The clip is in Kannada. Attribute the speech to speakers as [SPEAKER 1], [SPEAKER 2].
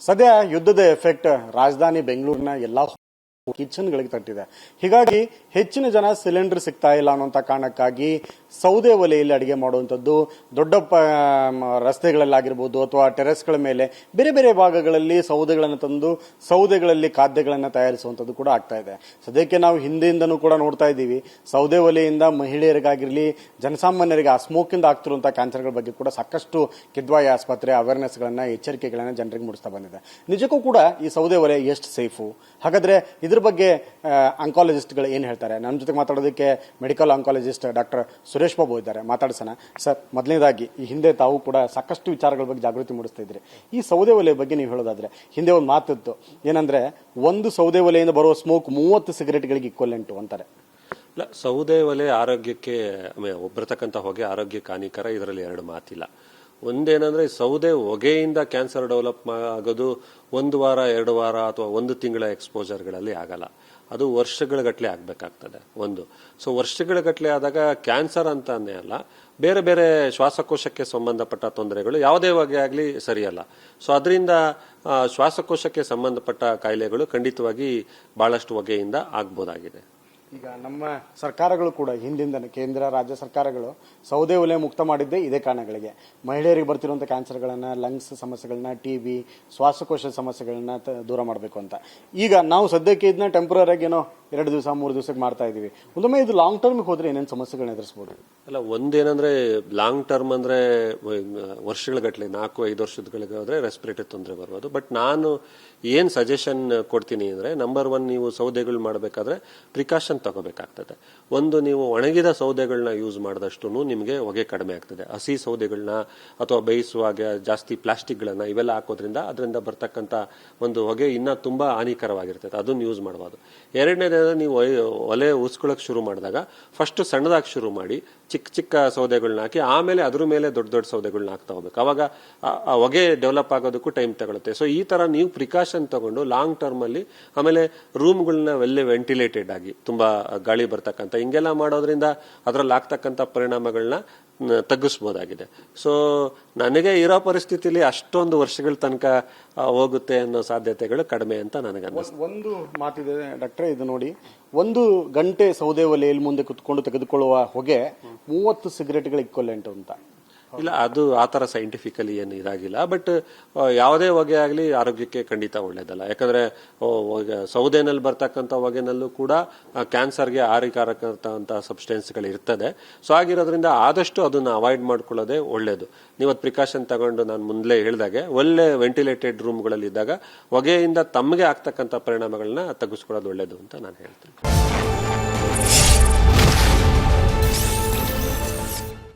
[SPEAKER 1] ಸದ್ಯ ಯುದ್ಧದ ಎಫೆಕ್ಟ್ ರಾಜಧಾನಿ ಬೆಂಗಳೂರಿನ ಎಲ್ಲಾ ಕಿಚನ್ಗಳಿಗೆ ತಟ್ಟಿದೆ. ಹೀಗಾಗಿ ಹೆಚ್ಚಿನ ಜನ ಸಿಲಿಂಡರ್ ಸಿಗ್ತಾ ಇಲ್ಲ ಅನ್ನುವಂಥ ಕಾರಣಕ್ಕಾಗಿ ಸೌದೆ ಒಲೆಯಲ್ಲಿ ಅಡಿಗೆ ಮಾಡುವಂಥದ್ದು ದೊಡ್ಡ ರಸ್ತೆಗಳಲ್ಲಾಗಿರ್ಬೋದು ಅಥವಾ ಟೆರೆಸ್ಗಳ ಮೇಲೆ ಬೇರೆ ಬೇರೆ ಭಾಗಗಳಲ್ಲಿ ಸೌದೆಗಳನ್ನು ತಂದು ಸೌದೆಗಳಲ್ಲಿ ಖಾದ್ಯಗಳನ್ನು ತಯಾರಿಸುವಂಥದ್ದು ಕೂಡ ಆಗ್ತಾ ಇದೆ. ಸದ್ಯಕ್ಕೆ ನಾವು ಹಿಂದೆಯಿಂದನೂ ಕೂಡ ನೋಡ್ತಾ ಇದ್ದೀವಿ, ಸೌದೆ ಒಲೆಯಿಂದ ಮಹಿಳೆಯರಿಗಾಗಿರಲಿ ಜನಸಾಮಾನ್ಯರಿಗೆ ಆ ಸ್ಮೋಕಿಂದ ಆಗ್ತಿರುವಂತಹ ಕ್ಯಾನ್ಸರ್ಗಳ ಬಗ್ಗೆ ಕೂಡ ಸಾಕಷ್ಟು ಕಿದ್ವಾಯಿ ಆಸ್ಪತ್ರೆ ಅವೇರ್ನೆಸ್ಗಳನ್ನ ಎಚ್ಚರಿಕೆಗಳನ್ನ ಜನರಿಗೆ ಮೂಡಿಸ್ತಾ ಬಂದಿದೆ. ನಿಜಕ್ಕೂ ಕೂಡ ಈ ಸೌದೆ ಒಲೆ ಎಷ್ಟು ಸೇಫು? ಹಾಗಾದ್ರೆ ಇದ್ರ ಬಗ್ಗೆ ಆಂಕಾಲಜಿಸ್ಟ್ಗಳು ಏನ್ ಹೇಳ್ತಾರೆ? ನಮ್ಮ ಜೊತೆ ಮಾತಾಡೋದಕ್ಕೆ medical oncologist doctor Suresh Babu ಇದ್ದಾರೆ, ಮಾತಾಡ್ಸೋಣ. ಸರ್, ಮೊದಲನೇದಾಗಿ ಈ ಹಿಂದೆ ತಾವು ಕೂಡ ಸಾಕಷ್ಟು ವಿಚಾರಗಳ ಬಗ್ಗೆ ಜಾಗೃತಿ ಮೂಡಿಸ್ತಾ ಇದ್ರಿ. ಈ ಸೌದೆ ಒಲೆ ಬಗ್ಗೆ ನೀವು ಹೇಳೋದಾದ್ರೆ, ಹಿಂದೆ ಒಂದು ಮಾತಿತ್ತು, ಏನಂದ್ರೆ ಒಂದು ಸೌದೆ ಒಲೆಯಿಂದ ಬರುವ ಸ್ಮೋಕ್ 30 ಸಿಗರೇಟ್ಗಳಿಗೆ ಇಕ್ವಲೆಂಟು ಅಂತಾರೆ.
[SPEAKER 2] ಇಲ್ಲ, ಸೌದೆ ಒಲೆ ಆರೋಗ್ಯಕ್ಕೆ ಒಬ್ಬರತಕ್ಕಂಥ ಹೊಗೆ ಆರೋಗ್ಯಕ್ಕೆ ಹಾನಿಕರ, ಇದರಲ್ಲಿ ಎರಡು ಮಾತಿಲ್ಲ. ಒಂದೇನಂದ್ರೆ ಸೌದೆ ಹೊಗೆಯಿಂದ ಕ್ಯಾನ್ಸರ್ ಡೆವಲಪ್ ಆಗೋದು 1 ವಾರ 2 ವಾರ ಅಥವಾ 1 ತಿಂಗಳ ಎಕ್ಸ್ಪೋಜರ್ಗಳಲ್ಲಿ ಆಗಲ್ಲ, ಅದು ವರ್ಷಗಳ ಗಟ್ಟಲೆ ಆಗ್ಬೇಕಾಗ್ತದೆ. ಸೊ ವರ್ಷಗಳ ಗಟ್ಟಲೆ ಆದಾಗ ಕ್ಯಾನ್ಸರ್ ಅಂತಾನೆ ಅಲ್ಲ, ಬೇರೆ ಬೇರೆ ಶ್ವಾಸಕೋಶಕ್ಕೆ ಸಂಬಂಧಪಟ್ಟ ತೊಂದರೆಗಳು ಯಾವುದೇ ಹೊಗೆ ಆಗಲಿ ಸರಿಯಲ್ಲ. ಸೊ ಅದರಿಂದ ಶ್ವಾಸಕೋಶಕ್ಕೆ ಸಂಬಂಧಪಟ್ಟ ಕಾಯಿಲೆಗಳು ಖಂಡಿತವಾಗಿ ಬಹಳಷ್ಟು ಹೊಗೆಯಿಂದ ಆಗ್ಬೋದಾಗಿದೆ.
[SPEAKER 1] ಈಗ ನಮ್ಮ ಸರ್ಕಾರಗಳು ಕೂಡ ಹಿಂದಿಂದನೇ ಕೇಂದ್ರ ರಾಜ್ಯ ಸರ್ಕಾರಗಳು ಸೌದೆ ಒಲೆ ಮುಕ್ತ ಮಾಡಿದ್ದೇ ಇದೇ ಕಾರಣಗಳಿಗೆ. ಮಹಿಳೆಯರಿಗೆ ಬರ್ತಿರುವಂತಹ ಕ್ಯಾನ್ಸರ್ಗಳನ್ನ, ಲಂಗ್ಸ್ ಸಮಸ್ಯೆಗಳನ್ನ, ಟಿಬಿ, ಶ್ವಾಸಕೋಶ ಸಮಸ್ಯೆಗಳನ್ನ ದೂರ ಮಾಡಬೇಕು ಅಂತ. ಈಗ ನಾವು ಸದ್ಯಕ್ಕೆ ಇದನ್ನ ಟೆಂಪರರಿ ಆಗಿ ಏನೋ 2 ದಿವಸ 3 ದಿವಸಕ್ಕೆ ಮಾಡ್ತಾ ಇದೀವಿ. ಒಂದೊಮ್ಮೆ ಇದು ಲಾಂಗ್ ಟರ್ಮ್ ಹೋದ್ರೆ ಏನೇನು ಸಮಸ್ಯೆಗಳನ್ನ ಎದುರಿಸಬಹುದು?
[SPEAKER 2] ಅಲ್ಲ, ಒಂದೇನಂದ್ರೆ ಲಾಂಗ್ ಟರ್ಮ್ ಅಂದ್ರೆ ವರ್ಷಗಳ ಗಟ್ಟಲೆ 4-5 ವರ್ಷಗಳಿಗೆ ಹೋದ್ರೆ ರೆಸ್ಪಿರೇಟರಿ ತೊಂದರೆ ಬರ್ಬೋದು. ಬಟ್ ನಾನು ಏನ್ ಸಜೆಷನ್ ಕೊಡ್ತೀನಿ ಅಂದ್ರೆ, ನಂಬರ್ 1, ನೀವು ಸೌದೆಗಳು ಮಾಡಬೇಕಾದ್ರೆ ಪ್ರಿಕಾಷನ್ ತಗೋಬೇಕಾಗ್ತದೆ. ನೀವು ಒಣಗಿದ ಸೌದೆಗಳನ್ನ ಯೂಸ್ ಮಾಡಿದಷ್ಟು ನಿಮಗೆ ಹೊಗೆ ಕಡಿಮೆ ಆಗ್ತದೆ. ಹಸಿ ಸೌದೆಗಳನ್ನ ಅಥವಾ ಬೇಯಿಸುವಾಗ ಜಾಸ್ತಿ ಪ್ಲಾಸ್ಟಿಕ್ಗಳನ್ನ ಇವೆಲ್ಲ ಹಾಕೋದ್ರಿಂದ ಅದರಿಂದ ಬರ್ತಕ್ಕಂಥ ಒಂದು ಹೊಗೆ ಇನ್ನ ತುಂಬಾ ಹಾನಿಕರವಾಗಿರ್ತದೆ, ಅದನ್ನ ಯೂಸ್ ಮಾಡಬಾರ್ದು. ಎರಡನೇದು, ನೀವು ಒಲೆ ಉಸ್ಕೊಳಕ್ ಶುರು ಮಾಡಿದಾಗ ಫಸ್ಟ್ ಸಣ್ಣದಾಗಿ ಶುರು ಮಾಡಿ ಚಿಕ್ಕ ಚಿಕ್ಕ ಸೌದೆಗಳನ್ನ ಹಾಕಿ ಆಮೇಲೆ ಅದ್ರ ಮೇಲೆ ದೊಡ್ಡ ದೊಡ್ಡ ಸೌದೆಗಳನ್ನ ಹಾಕ್ತಾ ಹೋಗ್ಬೇಕು. ಅವಾಗ ಆ ಹೊಗೆ ಡೆವಲಪ್ ಆಗೋದಕ್ಕೂ ಟೈಮ್ ತಗೊಳುತ್ತೆ. ಸೊ ಈ ತರ ನೀವು ಪ್ರಿಕಾಷನ್ ತಗೊಂಡು ಲಾಂಗ್ ಟರ್ಮ್ ಅಲ್ಲಿ, ಆಮೇಲೆ ರೂಮ್ಗಳನ್ನ ವೆಂಟಿಲೇಟೆಡ್ ಆಗಿ ತುಂಬಾ ಗಾಳಿ ಬರ್ತಕ್ಕಂಥ ಹಿಂಗೆಲ್ಲ ಮಾಡೋದ್ರಿಂದ ಅದರಲ್ಲಿ ಆಗ್ತಕ್ಕಂಥ ಪರಿಣಾಮಗಳನ್ನ ತಗ್ಗಿಸಬಹುದಾಗಿದೆ. ಸೊ ನನಗೆ ಇರೋ ಪರಿಸ್ಥಿತಿಲಿ ಅಷ್ಟೊಂದು ವರ್ಷಗಳ ತನಕ ಹೋಗುತ್ತೆ ಅನ್ನೋ ಸಾಧ್ಯತೆಗಳು ಕಡಿಮೆ ಅಂತ ನನಗನ್ನಿಸ್ತು.
[SPEAKER 1] ಒಂದು ಮಾತಿದೆ ಡಾಕ್ಟ್ರೆ, ಇದು ನೋಡಿ, 1 ಗಂಟೆ ಸೌದೆ ಒಲೆಯಲ್ಲಿ ಮುಂದೆ ಕುತ್ಕೊಂಡು ತೆಗೆದುಕೊಳ್ಳುವ ಹೊಗೆ 30 ಸಿಗರೇಟ್ಗಳ ಇಕ್ವಲೆಂಟ್ ಅಂತ.
[SPEAKER 2] ಇಲ್ಲ, ಅದು ಆತರ ಸೈಂಟಿಫಿಕಲಿ ಏನು ಇದಾಗಿಲ್ಲ. ಬಟ್ ಯಾವುದೇ ಹೊಗೆ ಆಗಲಿ ಆರೋಗ್ಯಕ್ಕೆ ಖಂಡಿತ ಒಳ್ಳೇದಲ್ಲ. ಯಾಕಂದ್ರೆ ಸೌದೆನಲ್ಲಿ ಬರ್ತಕ್ಕಂಥ ಹೊಗೆನಲ್ಲೂ ಕೂಡ ಕ್ಯಾನ್ಸರ್ಗೆ ಹಾನಿಕಾರಕ ಸಬ್ಸ್ಟೆನ್ಸ್ಗಳು ಇರ್ತದೆ. ಸೊ ಆಗಿರೋದ್ರಿಂದ ಆದಷ್ಟು ಅದನ್ನ ಅವಾಯ್ಡ್ ಮಾಡ್ಕೊಳ್ಳೋದೇ ಒಳ್ಳೇದು. ನೀವು ಅದು ಪ್ರಿಕಾಷನ್ ತಗೊಂಡು, ನಾನು ಮುಂದೆ ಹೇಳಿದಾಗೆ ಒಳ್ಳೆ ವೆಂಟಿಲೇಟೆಡ್ ರೂಮ್ಗಳಲ್ಲಿ ಇದ್ದಾಗ ಹೊಗೆಯಿಂದ ತಮಗೆ ಆಗ್ತಕ್ಕಂಥ ಪರಿಣಾಮಗಳನ್ನ ತಗ್ಗಿಸ್ಕೊಳ್ಳೋದು ಒಳ್ಳೇದು ಅಂತ ನಾನು ಹೇಳ್ತೇನೆ.